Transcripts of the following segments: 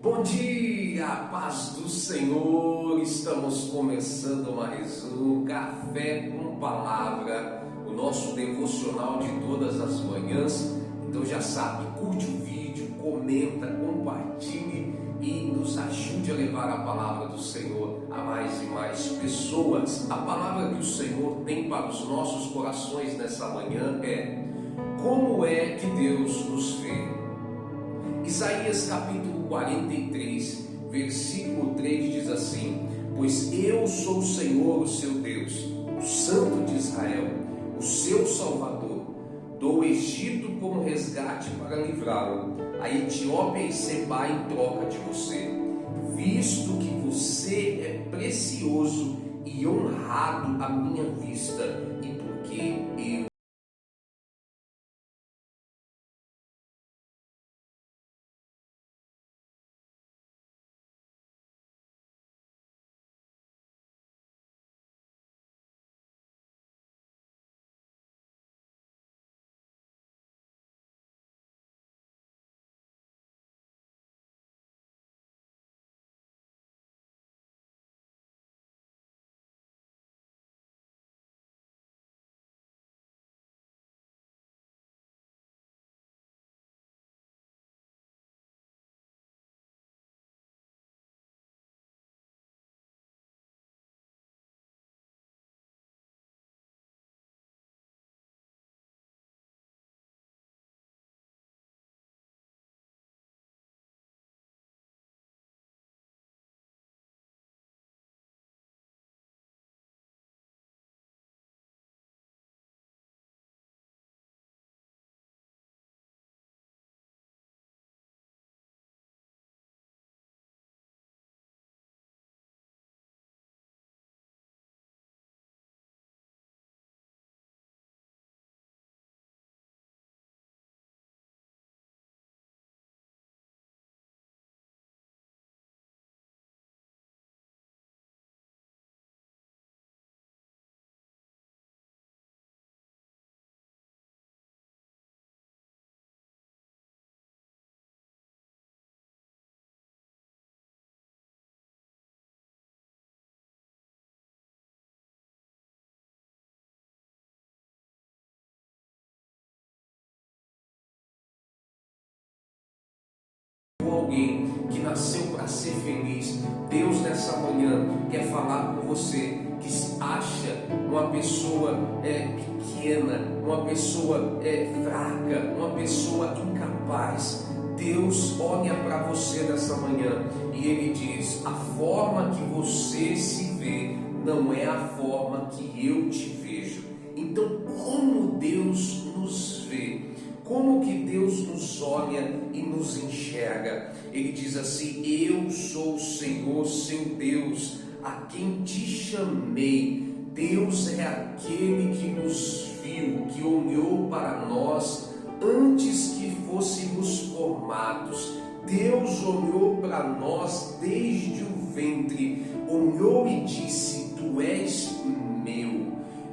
Bom dia, paz do Senhor, estamos começando mais um Café com Palavra, o nosso devocional de todas as manhãs. Então já sabe, curte o vídeo, comenta, compartilhe e nos ajude a levar a palavra do Senhor a mais e mais pessoas. A palavra que o Senhor tem para os nossos corações nessa manhã é: como é que Deus nos vê? Isaías capítulo 43, versículo 3 diz assim: pois eu sou o Senhor, o seu Deus, o Santo de Israel, o seu Salvador. Dou o Egito como resgate para livrá-lo, a Etiópia e Sebá em troca de você, visto que você é precioso e honrado à minha vista, e porque eu alguém que nasceu para ser feliz, Deus nessa manhã quer falar com você que acha uma pessoa pequena, uma pessoa fraca, uma pessoa incapaz. Deus olha para você nessa manhã e Ele diz: a forma que você se vê não é a forma que eu te vejo. Então, como Deus nos vê? Como que Deus nos olha e nos enxerga? Ele diz assim: eu sou o Senhor, seu Deus, a quem te chamei. Deus é aquele que nos viu, que olhou para nós antes que fôssemos formados. Deus olhou para nós desde o ventre, olhou e disse: tu és meu.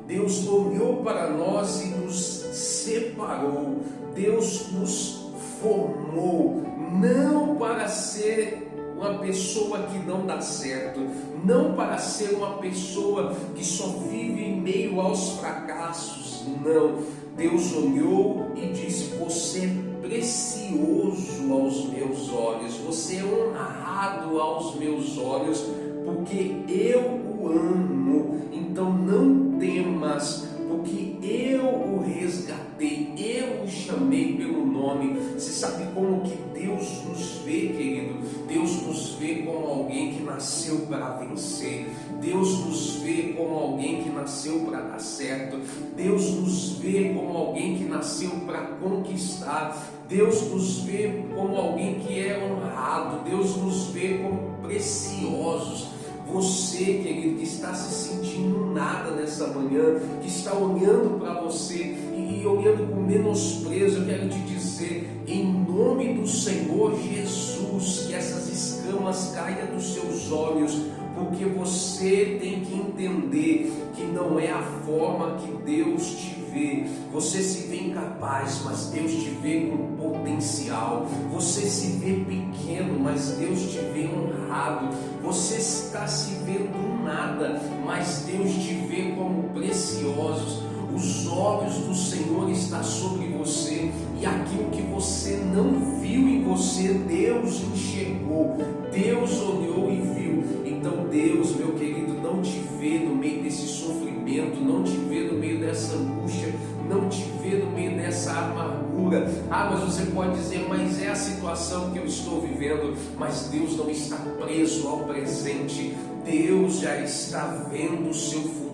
Deus olhou para nós e nos separou. Deus nos formou, não para ser uma pessoa que não dá certo, não para ser uma pessoa que só vive em meio aos fracassos. Não, Deus olhou e disse: você é precioso aos meus olhos, você é honrado aos meus olhos, porque eu o amo. Então não temas, porque eu o resgatei, eu o chamei pelo nome. Você sabe como que Deus nos vê, querido? Deus nos vê como alguém que nasceu para vencer. Deus nos vê como alguém que nasceu para dar certo. Deus nos vê como alguém que nasceu para conquistar. Deus nos vê como alguém que é honrado. Deus nos vê como preciosos. Você, querido, que está se sentindo nada nessa manhã, que está olhando para você e olhando com menosprezo, eu quero te dizer, em nome do Senhor Jesus, que essas escamas caiam dos seus olhos, porque você tem que entender que não é a forma que Deus te vê. Você se vê incapaz, mas Deus te vê com potencial. Você se vê pequeno, mas mas Deus te vê honrado. Você está se vendo nada, mas Deus te vê como preciosos. Os olhos do Senhor estão sobre você, e aquilo que você não viu em você, Deus enxergou, Deus olhou e viu. Então Deus, meu querido, não te vê no meio desse sofrimento, não te vê no meio dessa angústia, não te vê no meio dessa amargura. Mas você pode dizer, mas é a situação que eu estou vivendo. Mas Deus não está preso ao presente, Deus já está vendo o seu futuro,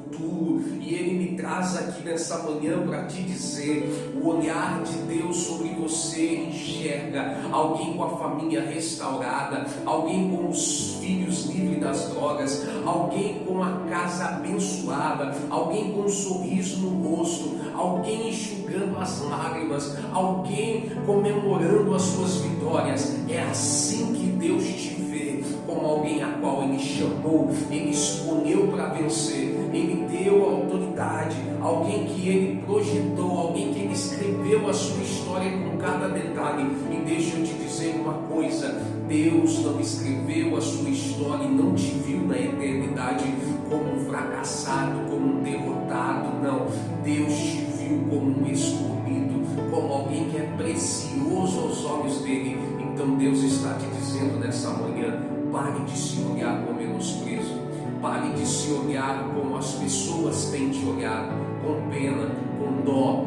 e Ele me traz aqui nessa manhã para te dizer: o olhar de Deus sobre você enxerga alguém com a família restaurada, alguém com os filhos livres das drogas, alguém com a casa abençoada, alguém com um sorriso no rosto, alguém enxugando as lágrimas, alguém comemorando as suas vitórias. É assim que Deus te vê, como alguém a qual Ele chamou, Ele escolheu para vencer, Ele deu autoridade, alguém que Ele projetou, alguém que Ele escreveu a sua história com cada detalhe. E deixa eu te dizer uma coisa: Deus não escreveu a sua história e não te viu na eternidade como um fracassado, como um derrotado. Não, Deus te viu como um escolhido, como alguém que é precioso aos olhos dele. Então Deus está te dizendo nessa manhã: pare de se olhar com menosprezo, pare de se olhar como as pessoas têm te olhado, com pena, com dó,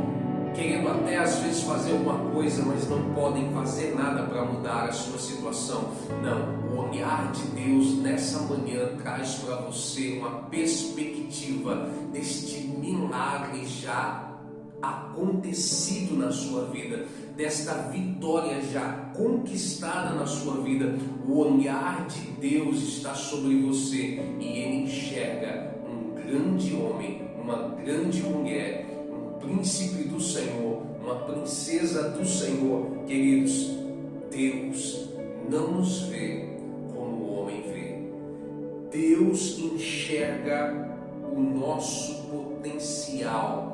querendo até às vezes fazer alguma coisa, mas não podem fazer nada para mudar a sua situação. Não, o olhar de Deus nessa manhã traz para você uma perspectiva deste milagre já acontecido na sua vida, desta vitória já conquistada na sua vida. O olhar de Deus está sobre você, e Ele enxerga um grande homem, uma grande mulher, um príncipe do Senhor, uma princesa do Senhor. Queridos, Deus não nos vê como o homem vê. Deus enxerga o nosso potencial.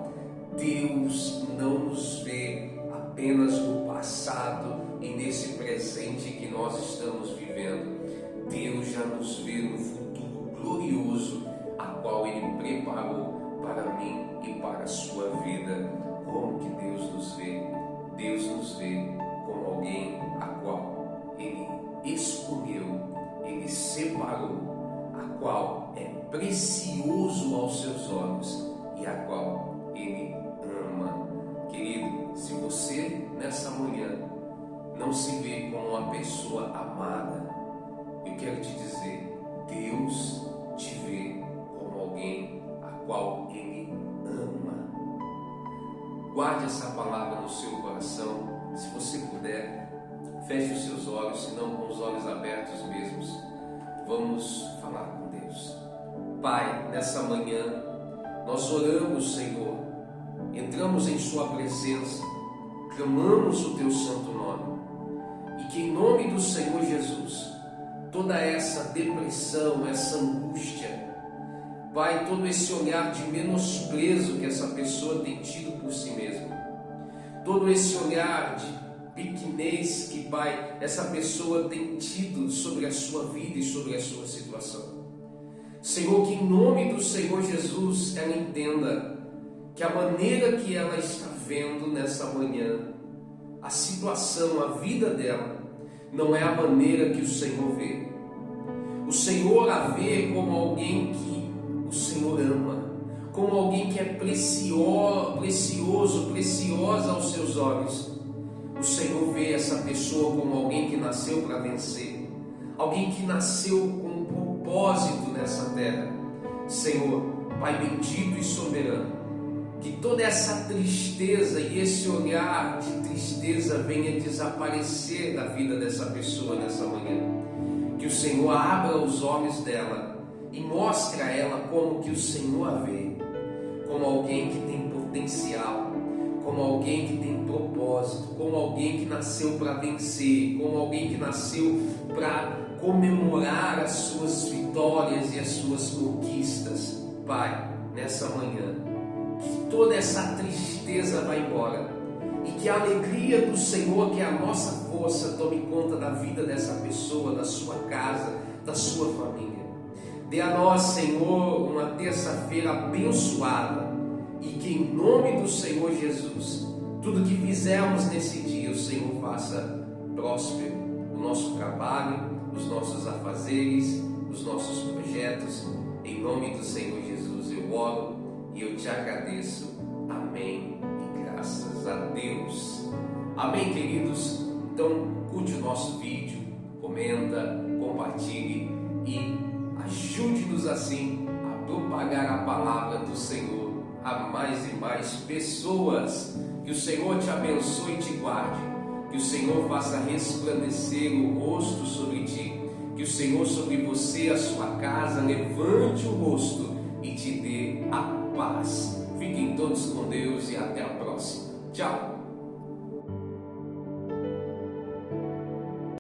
Deus não nos vê apenas no passado e nesse presente que nós estamos vivendo. Deus já nos vê no futuro glorioso, a qual Ele preparou para mim e para a sua vida. Como que Deus nos vê? Deus nos vê como alguém a qual Ele escolheu, Ele separou, a qual é precioso aos seus olhos e a qual Ele ama. Querido, se você nessa manhã não se vê como uma pessoa amada, eu quero te dizer: Deus te vê como alguém a qual Ele ama. Guarde essa palavra no seu coração. Se você puder, feche os seus olhos, se não com os olhos abertos mesmos. Vamos falar com Deus. Pai, nessa manhã nós oramos, Senhor, entramos em Sua presença, clamamos o Teu santo nome, e que em nome do Senhor Jesus, toda essa depressão, essa angústia, Pai, todo esse olhar de menosprezo que essa pessoa tem tido por si mesma, todo esse olhar de pequenez que, Pai, essa pessoa tem tido sobre a sua vida e sobre a sua situação, Senhor, que em nome do Senhor Jesus ela entenda que a maneira que ela está vendo nessa manhã, a situação, a vida dela, não é a maneira que o Senhor vê. O Senhor a vê como alguém que o Senhor ama, como alguém que é preciosa aos seus olhos. O Senhor vê essa pessoa como alguém que nasceu para vencer, alguém que nasceu com um propósito nessa terra. Senhor, Pai bendito e soberano, que toda essa tristeza e esse olhar de tristeza venha desaparecer da vida dessa pessoa nessa manhã. Que o Senhor abra os olhos dela e mostre a ela como que o Senhor a vê, como alguém que tem potencial, como alguém que tem propósito, como alguém que nasceu para vencer, como alguém que nasceu para comemorar as suas vitórias e as suas conquistas. Pai, nessa manhã, que toda essa tristeza vá embora, e que a alegria do Senhor, que é a nossa força, tome conta da vida dessa pessoa, da sua casa, da sua família. Dê a nós, Senhor, uma terça-feira abençoada, e que em nome do Senhor Jesus, tudo que fizermos nesse dia, o Senhor faça próspero o nosso trabalho, os nossos afazeres, os nossos projetos. Em nome do Senhor Jesus eu oro e eu te agradeço. Amém e graças a Deus. Amém, queridos? Então curte o nosso vídeo, comenta, compartilhe e ajude-nos assim a propagar a palavra do Senhor a mais e mais pessoas. Que o Senhor te abençoe e te guarde. Que o Senhor faça resplandecer o rosto sobre ti. Que o Senhor sobre você, a sua casa, levante o rosto e te dê a paz. Fiquem todos com Deus e até a próxima. Tchau!